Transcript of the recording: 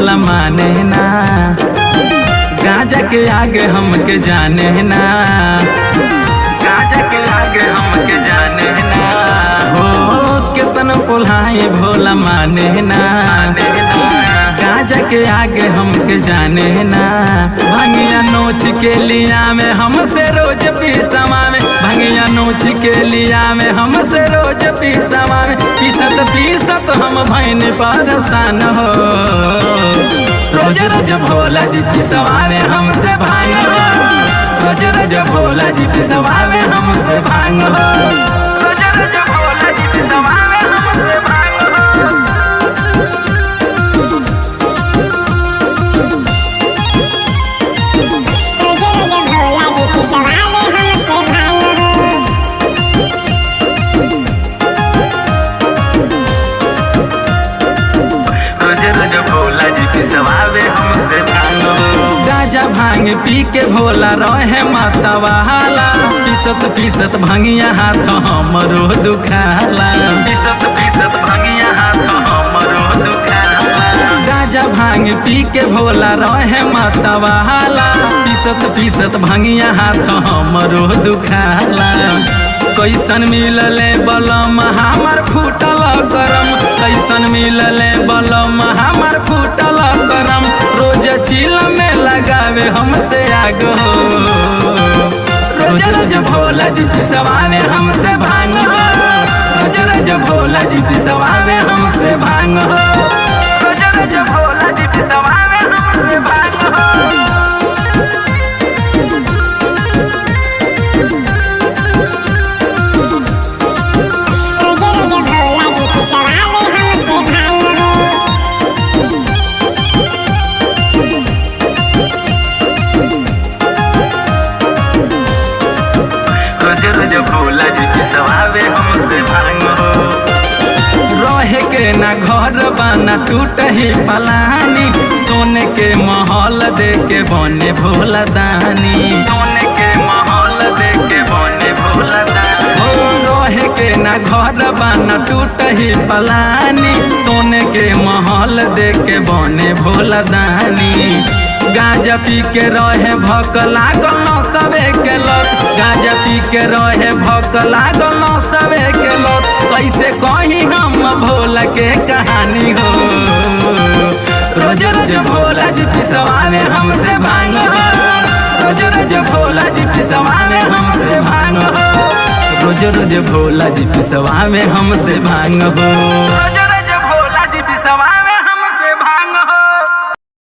भोला माने ना, गांजा के आगे हमके जाने ना, गांजा के आगे हमके जाने ना। हो कितन पुल्हाई भोला माने ना, गांजा के आगे हमके जाने ना। भंगिया नोच के लिया में हमसे रोज पीसवा में, भंगिया नोच के लिया में हमसे रोज पीसवा में। पीसत पीसत हम भैन परेशान हो, रोज रोज भोला जी पिसवा में हमसे भांग हो, रोज रोज भोला जी पिसवा में हमसे भांग हो, रोज रोज भोला जी पिसवा में हमसे भांग हो। भोला जी पिसवावे हमसे भांग। गाजा भांग पी के भोला रहे मतवाला, पीसत पीसत भंगिया हाथ हमरो दुखाला, पीसत पीसत भंगिया हाथ हमरो दुखाला। गाजा भांग पी के भोला रहे मतवाला, पीसत पीसत भंगिया हाथ हमरो दुखाला। कैसन मिलले बलम हमर फूटल करम, कैसन मिलले बलम हमर फूटल करम। रोज चिल में लगावे हमसे आग हो, रोज रोज भोला जी पिसवावे हमसे भांग हो, रोज रोज भोला जी पिसवावे हमसे भांग हो, रोज रोज भोला जी पिसवावे हमसे भांग हो। रोज रोज भोला जी पिसवावे हमसे भांग हो। रहे के ना घर बना टूट ही पलानी, सोने के महल दे के बने भोला दानी, सोने के महल दे के बने भोला दानी। रहे के ना घर बना टूट ही पलानी, सोने के महल दे के बने भोला दानी। गांजा पी के रहे भक लागल न सबे के लत, गांजा पी के रहे भक लागल न सबे के लत। कैसे कही हम भोला के कहानी हो, रोज रोज भोला जी पिसवावे हमसे भांग हो, रोज रोज भोला जी पिसवावे हमसे भांग हो, रोज रोज भोला जी पिसवावे हमसे भांग हो।